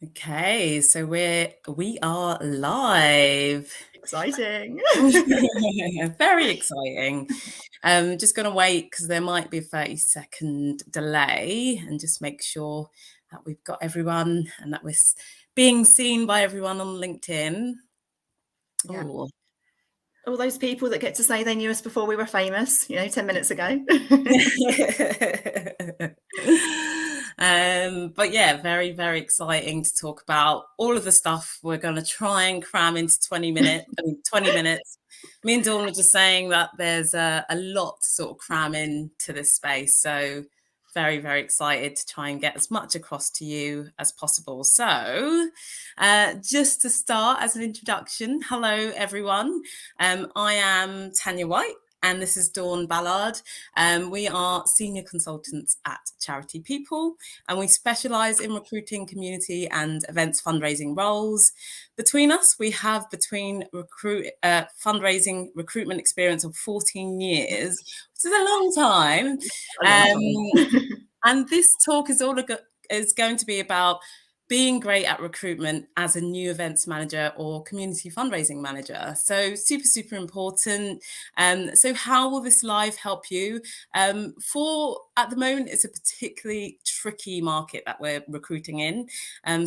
Okay, so we are live. Exciting. Very exciting. Just gonna wait because there might be a 30-second delay and just make sure that we've got everyone and that we're being seen by everyone on LinkedIn. Yeah. Oh. All those people that get to say they knew us before we were famous, 10 minutes ago. But yeah, very, very exciting to talk about all of the stuff we're going to try and cram into 20 minutes. 20 minutes. Me and Dawn were just saying that there's a lot to sort of cram into this space. So very, very excited to try and get as much across to you as possible. So just to start as an introduction, hello, everyone. I am Tanya White. And this is Dawn Ballard. We are senior consultants at Charity People, and we specialise in recruiting community and events fundraising roles. Between us, we have fundraising recruitment experience of 14 years, which is a long time. And this talk is going to be about being great at recruitment as a new events manager or community fundraising manager. So super, super important. So how will this live help you? At the moment, it's a particularly tricky market that we're recruiting in.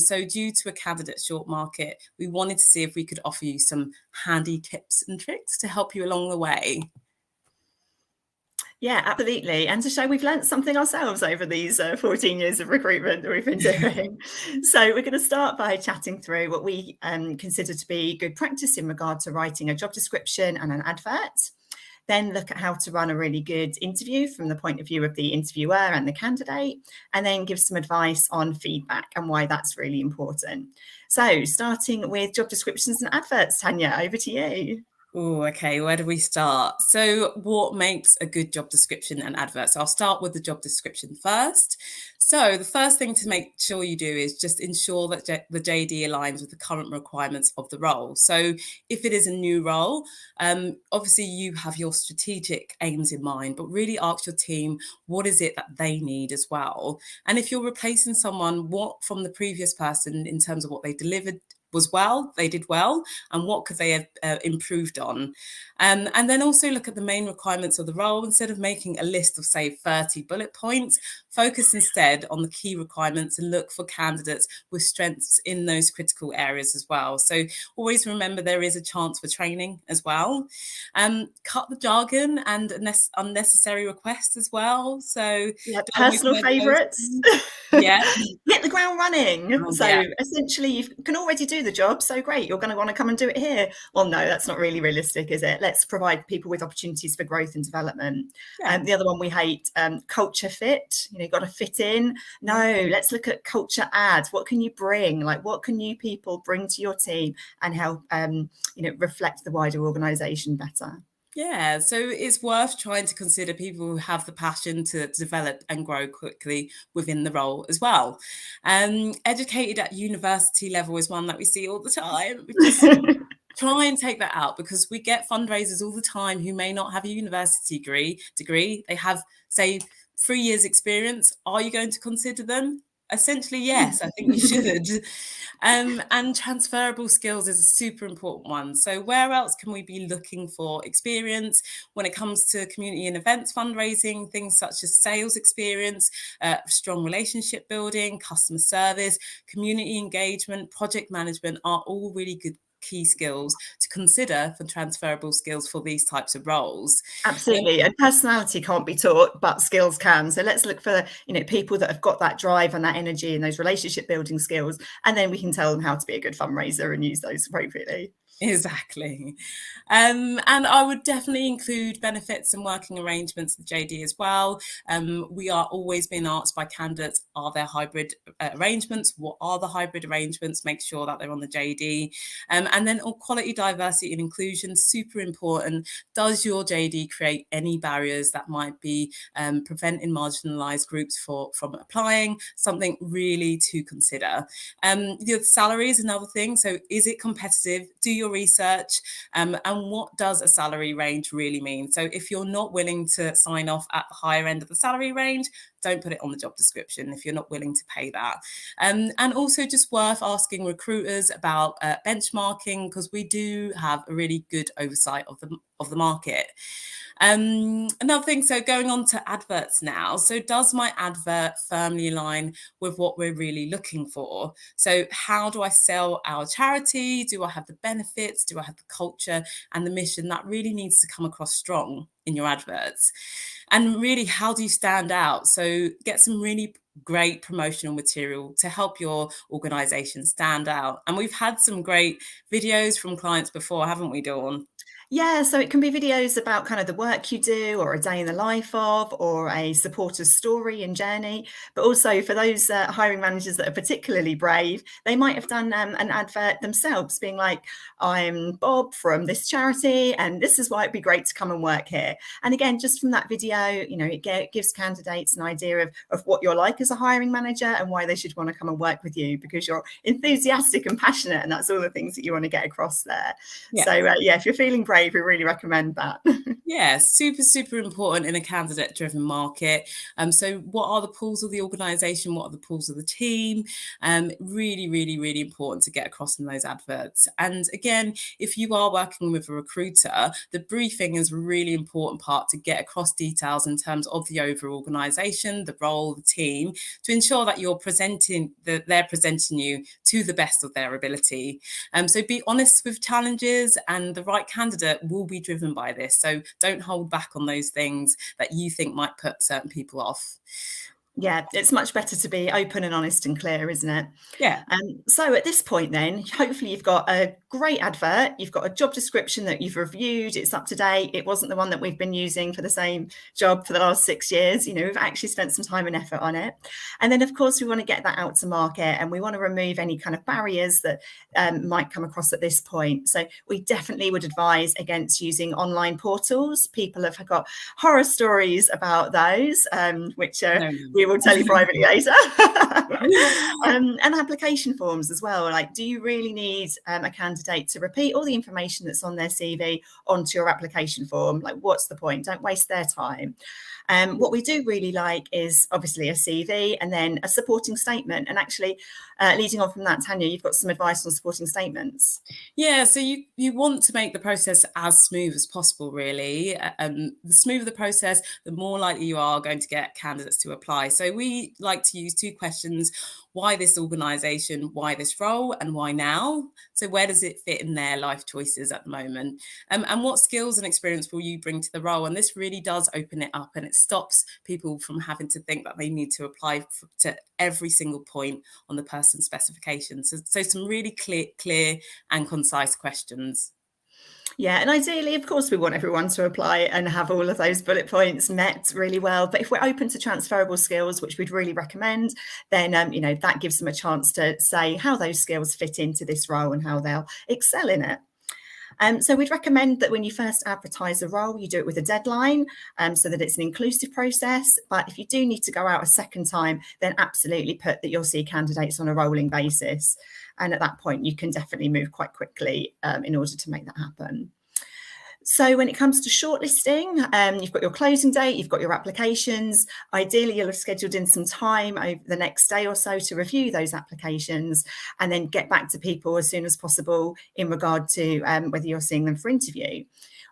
So due to a candidate short market, we wanted to see if we could offer you some handy tips and tricks to help you along the way. Yeah, absolutely. And to show we've learnt something ourselves over these 14 years of recruitment that we've been doing. So we're going to start by chatting through what we consider to be good practice in regard to writing a job description and an advert. Then look at how to run a really good interview from the point of view of the interviewer and the candidate, and then give some advice on feedback and why that's really important. So starting with job descriptions and adverts, Tanya, over to you. Oh, okay. Where do we start? So what makes a good job description and advert? So I'll start with the job description first. So the first thing to make sure you do is just ensure that the JD aligns with the current requirements of the role. So if it is a new role, obviously you have your strategic aims in mind, but really ask your team, what is it that they need as well? And if you're replacing someone, what from the previous person in terms of what they delivered they did well, and what could they have improved on? And then also look at the main requirements of the role. Instead of making a list of, say, 30 bullet points, focus instead on the key requirements and look for candidates with strengths in those critical areas as well. So always remember there is a chance for training as well. Cut the jargon and unnecessary requests as well. So personal favourites. Yeah. Hit the ground running. Yeah. Essentially you can already do the job, so great, you're going to want to come and do it here. Well, no, that's not really realistic, is it? Let's provide people with opportunities for growth and development. The other one we hate, culture fit. You've got to fit in. No, let's look at culture add. What can you bring? Like, what can new people bring to your team and help reflect the wider organisation better? Yeah, so it's worth trying to consider people who have the passion to develop and grow quickly within the role as well. Educated at university level is one that we see all the time. Just try and take that out, because we get fundraisers all the time who may not have a university degree. They have, say, 3 years experience. Are you going to consider them? Essentially, yes, I think you should. And transferable skills is a super important one. So where else can we be looking for experience when it comes to community and events fundraising? Things such as sales experience, strong relationship building, customer service, community engagement, project management are all really good key skills to consider for transferable skills for these types of roles. Absolutely. And personality can't be taught, but skills can. So let's look for, people that have got that drive and that energy and those relationship building skills. And then we can tell them how to be a good fundraiser and use those appropriately. Exactly. And I would definitely include benefits and working arrangements in the JD as well. We are always being asked by candidates, are there hybrid arrangements? What are the hybrid arrangements? Make sure that they're on the JD. And then quality, diversity and inclusion, super important. Does your JD create any barriers that might be preventing marginalised groups from applying? Something really to consider. The salary is another thing. So is it competitive? Do your research, and what does a salary range really mean? So if you're not willing to sign off at the higher end of the salary range, don't put it on the job description if you're not willing to pay that. And also just worth asking recruiters about benchmarking, because we do have a really good oversight of the market. Another thing, so going on to adverts now. So does my advert firmly align with what we're really looking for? So how do I sell our charity? Do I have the benefits? Do I have the culture and the mission? That really needs to come across strong in your adverts. And really, how do you stand out? So get some really great promotional material to help your organization stand out. And we've had some great videos from clients before, haven't we, Dawn? Yeah, so it can be videos about kind of the work you do, or a day in the life of, or a supporter's story and journey. But also for those hiring managers that are particularly brave, they might have done an advert themselves, being like, I'm Bob from this charity, and this is why it'd be great to come and work here. And again, just from that video, you know, it gives candidates an idea of what you're like as a hiring manager and why they should want to come and work with you, because you're enthusiastic and passionate, and that's all the things that you want to get across there. Yeah. So yeah, if you're feeling brave, we really recommend that. Yeah, super important in a candidate driven market. So what are the pools of the organization? What are the pools of the team? Really important to get across in those adverts. And again, if you are working with a recruiter, the briefing is a really important part to get across details in terms of the overall organization, the role, the team, to ensure that they're presenting you to the best of their ability. So be honest with challenges, and the right candidate will be driven by this. So don't hold back on those things that you think might put certain people off. Yeah, it's much better to be open and honest and clear, isn't it? Yeah. So at this point then, hopefully you've got a great advert, you've got a job description that you've reviewed, it's up to date, it wasn't the one that we've been using for the same job for the last 6 years, you know, we've actually spent some time and effort on it. And then of course we want to get that out to market, and we want to remove any kind of barriers that might come across at this point. So we definitely would advise against using online portals. People have got horror stories about those, which we will tell you privately later. And application forms as well. Like, do you really need a candidate to repeat all the information that's on their CV onto your application form? Like, what's the point? Don't waste their time. What we do really like is obviously a CV and then a supporting statement. And actually, leading on from that, Tanya, you've got some advice on supporting statements. Yeah, so you want to make the process as smooth as possible, really. The smoother the process, the more likely you are going to get candidates to apply. So we like to use 2 questions: why this organisation, why this role, and why now? So where does it fit in their life choices at the moment? And what skills and experience will you bring to the role? And this really does open it up, and it stops people from having to think that they need to apply to every single point on the person's specifications. So some really clear and concise questions. Yeah, and ideally, of course, we want everyone to apply and have all of those bullet points met really well. But if we're open to transferable skills, which we'd really recommend, then you know, that gives them a chance to say how those skills fit into this role and how they'll excel in it. So we'd recommend that when you first advertise a role, you do it with a deadline, so that it's an inclusive process. But if you do need to go out a second time, then absolutely put that you'll see candidates on a rolling basis. And at that point, you can definitely move quite quickly in order to make that happen. So when it comes to shortlisting, you've got your closing date, you've got your applications. Ideally, you'll have scheduled in some time over the next day or so to review those applications and then get back to people as soon as possible in regard to whether you're seeing them for interview.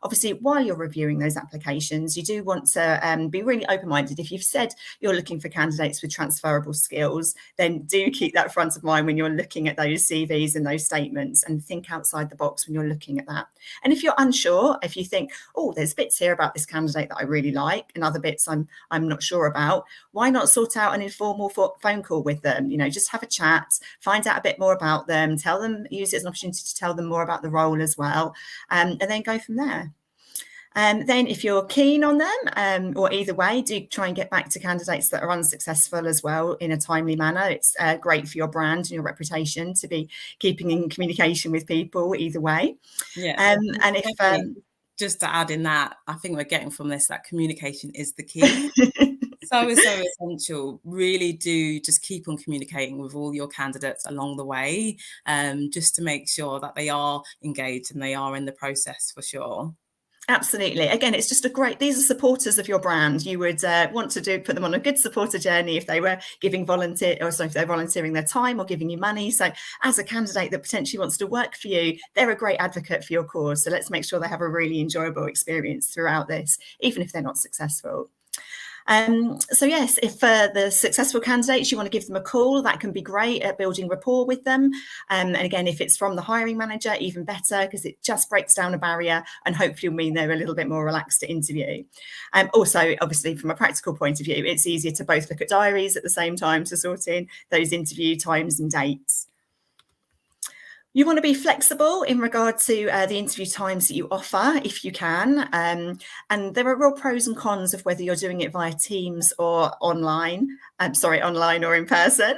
Obviously, while you're reviewing those applications, you do want to be really open-minded. If you've said you're looking for candidates with transferable skills, then do keep that front of mind when you're looking at those CVs and those statements, and think outside the box when you're looking at that. And if you're unsure, if you think, oh, there's bits here about this candidate that I really like and other bits I'm not sure about, why not sort out an informal phone call with them? You know, just have a chat, find out a bit more about them, tell them, use it as an opportunity to tell them more about the role as well, and then go from there. Then if you're keen on them, or either way, do try and get back to candidates that are unsuccessful as well in a timely manner. It's great for your brand and your reputation to be keeping in communication with people either way. Yeah. And if just to add in that, I think we're getting from this that communication is the key. So essential. Really do just keep on communicating with all your candidates along the way, just to make sure that they are engaged and they are in the process for sure. Absolutely. Again, it's just these are supporters of your brand. You would want to put them on a good supporter journey if they were if they're volunteering their time or giving you money. So as a candidate that potentially wants to work for you, they're a great advocate for your cause. So let's make sure they have a really enjoyable experience throughout this, even if they're not successful. So yes, if the successful candidates, you want to give them a call, that can be great at building rapport with them. And again, if it's from the hiring manager, even better, because it just breaks down a barrier and hopefully will mean they're a little bit more relaxed to interview. Also, obviously, from a practical point of view, it's easier to both look at diaries at the same time to sort in those interview times and dates. You want to be flexible in regard to the interview times that you offer, if you can. And there are real pros and cons of whether you're doing it via Teams or online. Online or in person.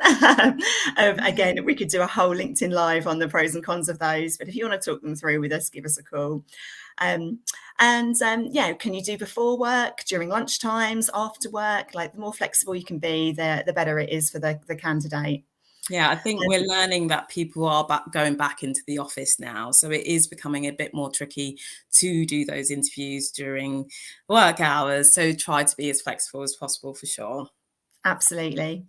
Again, we could do a whole LinkedIn Live on the pros and cons of those. But if you want to talk them through with us, give us a call. Can you do before work, during lunch times, after work? Like, the more flexible you can be, the better it is for the candidate. Yeah, I think we're learning that people are going back into the office now. So it is becoming a bit more tricky to do those interviews during work hours. So try to be as flexible as possible for sure. Absolutely.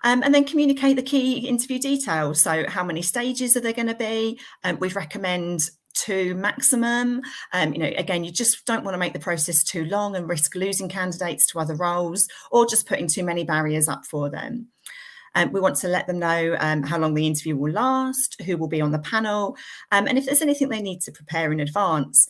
And then communicate the key interview details. So how many stages are there going to be? We recommend 2 maximum. Again, you just don't want to make the process too long and risk losing candidates to other roles or just putting too many barriers up for them. We want to let them know how long the interview will last, who will be on the panel, and if there's anything they need to prepare in advance.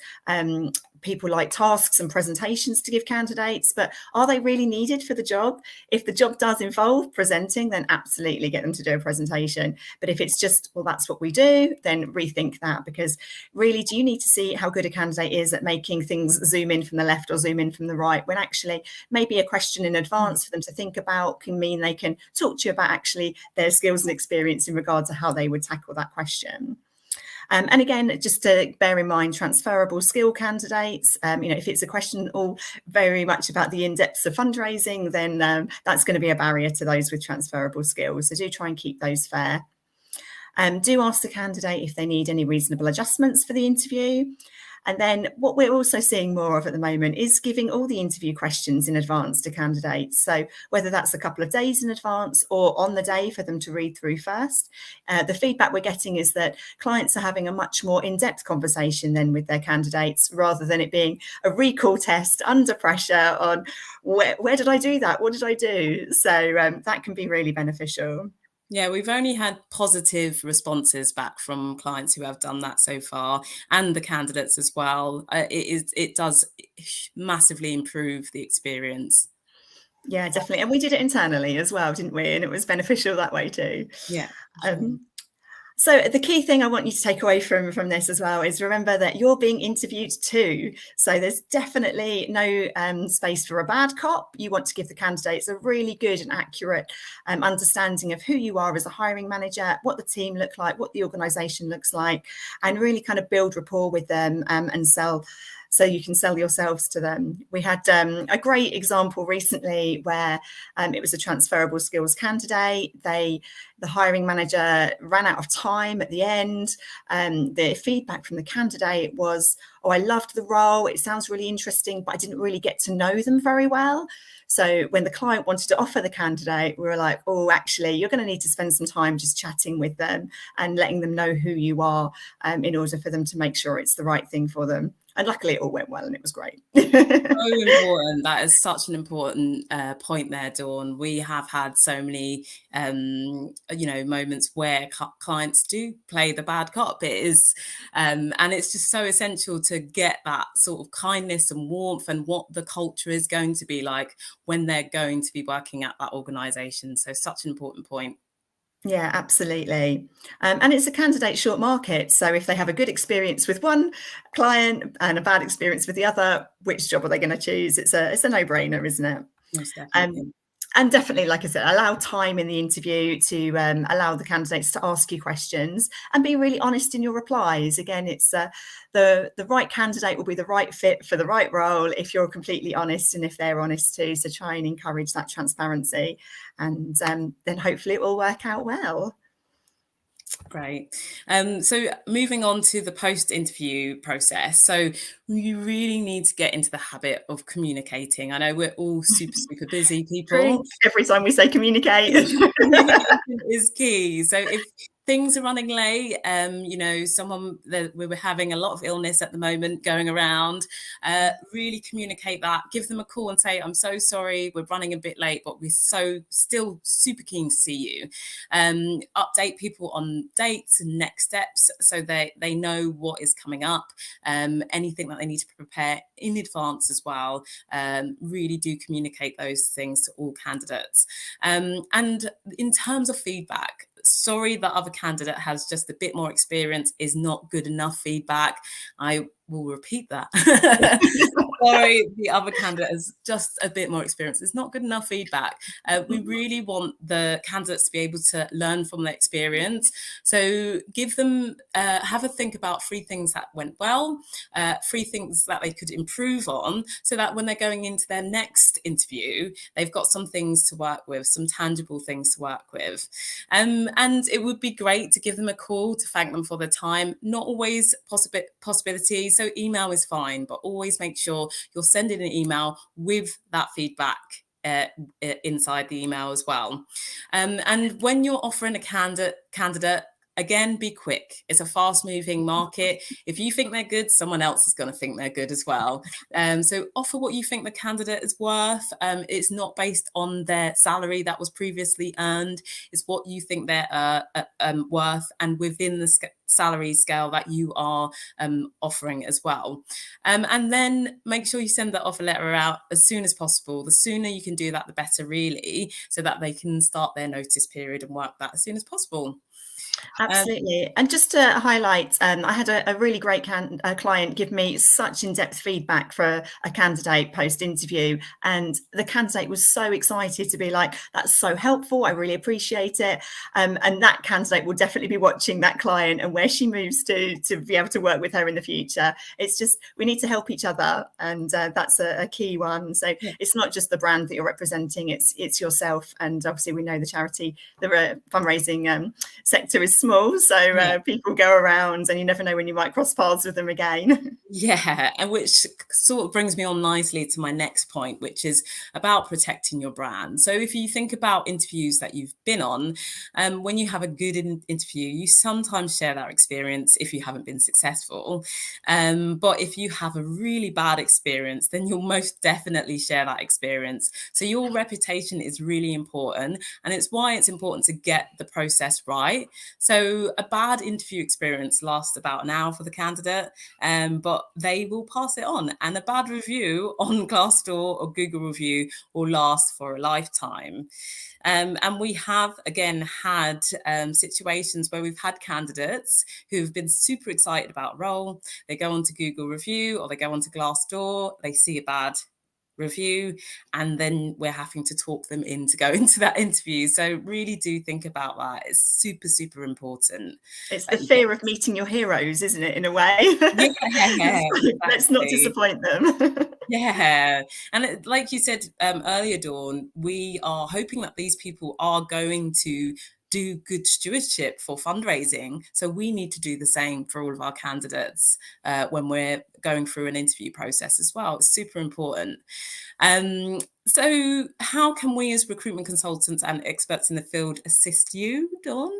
People like tasks and presentations to give candidates, but are they really needed for the job? If the job does involve presenting, then absolutely get them to do a presentation. But if it's just, well, that's what we do, then rethink that, because really, do you need to see how good a candidate is at making things zoom in from the left or zoom in from the right, when actually maybe a question in advance for them to think about can mean they can talk to you about actually their skills and experience in regard to how they would tackle that question. And again, just to bear in mind, transferable skill candidates, if it's a question all very much about the in-depths of fundraising, then that's going to be a barrier to those with transferable skills. So do try and keep those fair. Do ask the candidate if they need any reasonable adjustments for the interview. And then what we're also seeing more of at the moment is giving all the interview questions in advance to candidates. So whether that's a couple of days in advance or on the day for them to read through first, the feedback we're getting is that clients are having a much more in-depth conversation then with their candidates, rather than it being a recall test under pressure on where did I do that? What did I do? So that can be really beneficial. Yeah, we've only had positive responses back from clients who have done that so far, and the candidates as well. It does massively improve the experience. Yeah, definitely. And we did it internally as well, didn't we? And it was beneficial that way too. Yeah. So the key thing I want you to take away from this as well is remember that you're being interviewed too. So there's definitely no space for a bad cop. You want to give the candidates a really good and accurate understanding of who you are as a hiring manager, what the team look like, what the organisation looks like, and really kind of build rapport with them and sell. So you can sell yourselves to them. We had a great example recently where it was a transferable skills candidate. The hiring manager ran out of time at the end. The feedback from the candidate was, oh, I loved the role. It sounds really interesting, but I didn't really get to know them very well. So when the client wanted to offer the candidate, we were like, oh, actually, you're going to need to spend some time just chatting with them and letting them know who you are in order for them to make sure it's the right thing for them. And luckily it all went well and it was great. So important. That is such an important point there, Dawn. We have had so many, moments where clients do play the bad cop. It is, and it's just so essential to get that sort of kindness and warmth and what the culture is going to be like when they're going to be working at that organisation. So such an important point. Yeah, absolutely. And it's a candidate short market. So if they have a good experience with one client and a bad experience with the other, which job are they going to choose? It's a no-brainer, isn't it? Most definitely. And definitely, like I said, allow time in the interview to allow the candidates to ask you questions and be really honest in your replies. Again, it's the right candidate will be the right fit for the right role if you're completely honest and if they're honest too. So try and encourage that transparency, and then hopefully it will work out well. Great. So moving on to the post-interview process. So you really need to get into the habit of communicating. I know we're all super, super busy people. Drink every time we say communicate. Communication is key. So if things are running late, we were having a lot of illness at the moment going around, really communicate that, give them a call and say, I'm so sorry, we're running a bit late, but we're still super keen to see you. Update people on dates and next steps so they know what is coming up, anything that they need to prepare in advance as well. Really do communicate those things to all candidates. And in terms of feedback, sorry, the other candidate has just a bit more experience is not good enough feedback. I will repeat that. Sorry, the other candidate has just a bit more experience. It's not good enough feedback. We really want the candidates to be able to learn from their experience. So give them, have a think about 3 things that went well, 3 things that they could improve on, so that when they're going into their next interview, they've got some things to work with, some tangible things to work with. And it would be great to give them a call to thank them for their time. Not always possibility. So email is fine, but always make sure you're sending an email with that feedback inside the email as well. And when you're offering a candidate, again, be quick. It's a fast moving market. If you think they're good, someone else is going to think they're good as well. So offer what you think the candidate is worth. It's not based on their salary that was previously earned. It's what you think they're worth, and within the salary scale that you are offering as well. And then make sure you send that offer letter out as soon as possible. The sooner you can do that, the better, really, so that they can start their notice period and work that as soon as possible. Absolutely. And just to highlight, I had a really great client give me such in-depth feedback for a candidate post-interview, and the candidate was so excited to be like, that's so helpful, I really appreciate it. And that candidate will definitely be watching that client and where she moves to be able to work with her in the future. It's just, we need to help each other, and that's a key one. So it's not just the brand that you're representing, it's yourself. And obviously we know the charity, the fundraising sector is small, so people go around and you never know when you might cross paths with them again. Yeah, and which sort of brings me on nicely to my next point, which is about protecting your brand. So if you think about interviews that you've been on, when you have a good interview, you sometimes share that experience if you haven't been successful. But if you have a really bad experience, then you'll most definitely share that experience. So your reputation is really important, and it's why it's important to get the process right. So a bad interview experience lasts about an hour for the candidate, but they will pass it on. And a bad review on Glassdoor or Google review will last for a lifetime. And we have, again, had situations where we've had candidates who've been super excited about a role. They go onto Google review or they go onto Glassdoor, they see a bad review, and then we're having to talk them in to go into that interview. So really do think about that. It's super, super important. It's the fear of meeting your heroes, isn't it, in a way? Yeah, exactly. Let's not disappoint them. Yeah. And like you said earlier, Dawn, we are hoping that these people are going to do good stewardship for fundraising. So we need to do the same for all of our candidates when we're going through an interview process as well. It's super important. So how can we as recruitment consultants and experts in the field assist you, Dawn?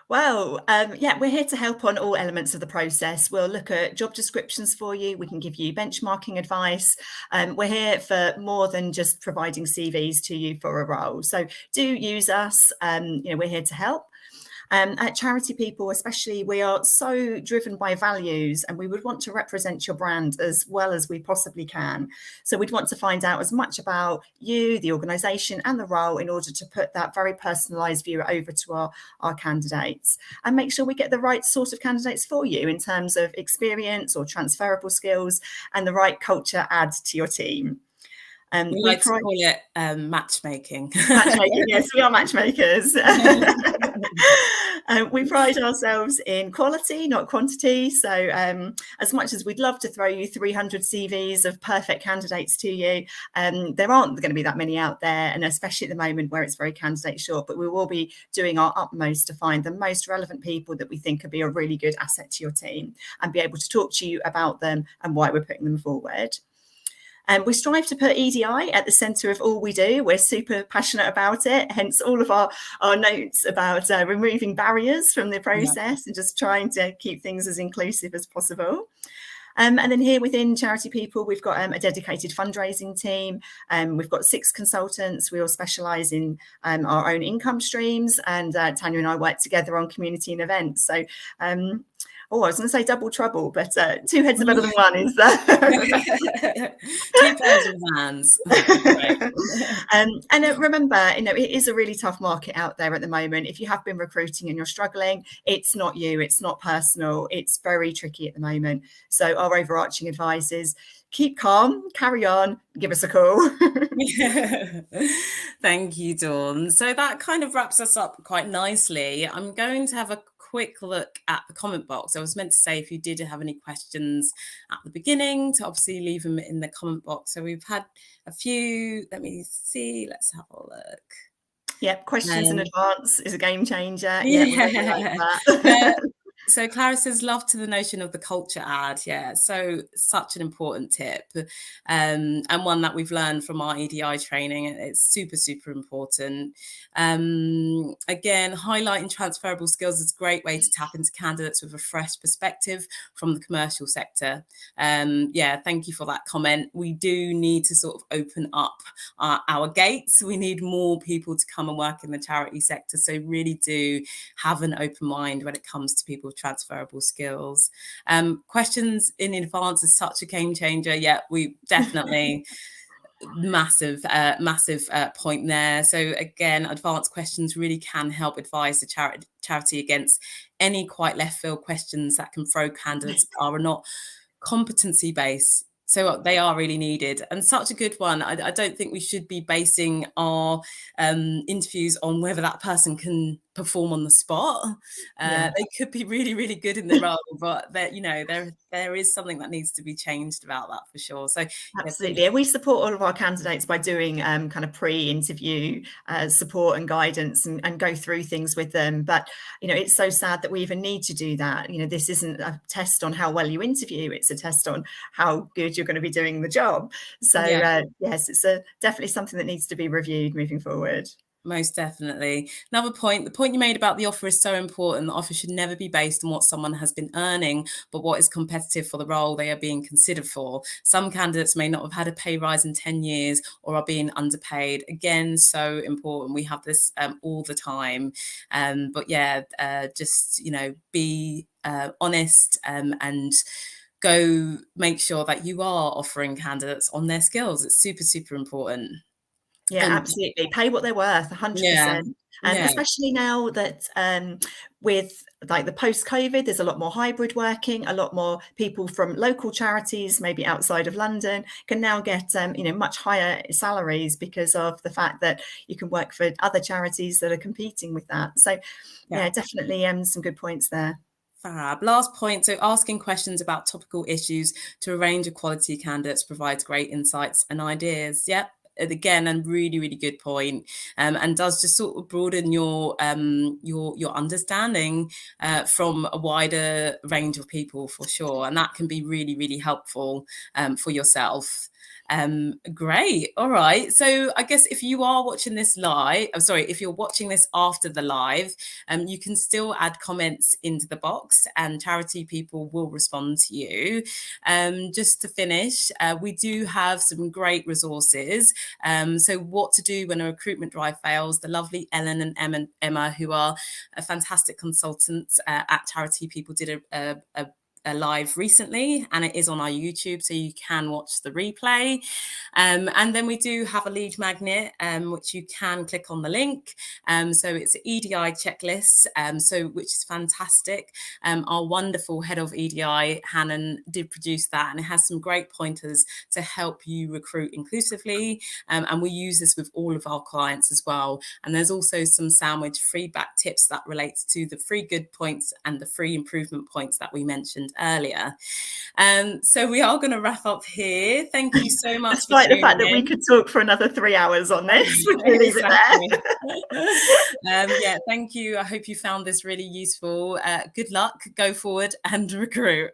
Well, we're here to help on all elements of the process. We'll look at job descriptions for you. We can give you benchmarking advice. We're here for more than just providing CVs to you for a role. So do use us. We're here to help. At Charity People, especially, we are so driven by values, and we would want to represent your brand as well as we possibly can. So we'd want to find out as much about you, the organisation and the role in order to put that very personalised view over to our candidates, and make sure we get the right sort of candidates for you in terms of experience or transferable skills and the right culture add to your team. We like to call it matchmaking. Matchmaking, yes, we are matchmakers. We pride ourselves in quality, not quantity. So as much as we'd love to throw you 300 CVs of perfect candidates to you, there aren't going to be that many out there, and especially at the moment where it's very candidate short, but we will be doing our utmost to find the most relevant people that we think could be a really good asset to your team and be able to talk to you about them and why we're putting them forward. And we strive to put EDI at the centre of all we do. We're super passionate about it, hence all of our notes about removing barriers from the process and just trying to keep things as inclusive as possible. And then here within Charity People, we've got a dedicated fundraising team. We've got 6 consultants. We all specialise in our own income streams, and Tanya and I work together on community and events. So I was going to say double trouble, but 2 heads are better than one is 2 pairs of hands. And remember, it is a really tough market out there at the moment. If you have been recruiting and you're struggling, it's not you, it's not personal, it's very tricky at the moment. So our overarching advice is keep calm, carry on, give us a call. Thank you, Dawn. So that kind of wraps us up quite nicely. I'm going to have a quick look at the comment box. I was meant to say if you did have any questions at the beginning to obviously leave them in the comment box. So we've had a few. Let me see. Let's have a look. Yep, questions in advance is a game changer. Yeah. Really like that. So Clara says, love to the notion of the culture ad. Yeah, so such an important tip, and one that we've learned from our EDI training. It's super, super important. Again, highlighting transferable skills is a great way to tap into candidates with a fresh perspective from the commercial sector. Yeah, thank you for that comment. We do need to sort of open up our gates. We need more people to come and work in the charity sector. So really do have an open mind when it comes to people with transferable skills. Questions in advance is such a game changer. Yeah, we definitely massive point there. So again, advanced questions really can help advise the charity against any quite left field questions that can throw candidates are not competency based. So they are really needed, and such a good one. I don't think we should be basing our interviews on whether that person can perform on the spot. They could be really, really good in the role, but there is something that needs to be changed about that for sure. So absolutely, and we support all of our candidates by doing kind of pre-interview support and guidance and go through things with them. But it's so sad that we even need to do that. This isn't a test on how well you interview; it's a test on how good you're going to be doing the job. So yes, it's definitely something that needs to be reviewed moving forward. Most definitely. Another point, the point you made about the offer is so important. The offer should never be based on what someone has been earning, but what is competitive for the role they are being considered for. Some candidates may not have had a pay rise in 10 years or are being underpaid. Again, so important. We have this all the time. But yeah, just, be honest and go make sure that you are offering candidates on their skills. It's super, super important. Yeah, absolutely. Pay what they're worth, 100%. And especially now that with like the post-COVID, there's a lot more hybrid working, a lot more people from local charities, maybe outside of London, can now get much higher salaries because of the fact that you can work for other charities that are competing with that. So yeah definitely some good points there. Fab. Last point. So asking questions about topical issues to a range of quality candidates provides great insights and ideas. Yep. Again, and really, really good point, and does just sort of broaden your understanding from a wider range of people for sure, and that can be really, really helpful for yourself. Great. All right. So I guess if you are watching this live, if you're watching this after the live, you can still add comments into the box and Charity People will respond to you. Just to finish, we do have some great resources. So what to do when a recruitment drive fails. The lovely Ellen and Emma, who are fantastic consultants at Charity People, did a live recently, and it is on our YouTube, so you can watch the replay. And then we do have a lead magnet, which you can click on the link. So it's EDI checklists, which is fantastic. Our wonderful head of EDI, Hannon, did produce that, and it has some great pointers to help you recruit inclusively. And we use this with all of our clients as well. And there's also some sandwich feedback tips that relates to the 3 good points and the 3 improvement points that we mentioned earlier. So we are going to wrap up here. Thank you so much. Despite the fact that we could talk for another 3 hours on this, we can leave it there. Yeah, thank you. I hope you found this really useful. Good luck, go forward and recruit.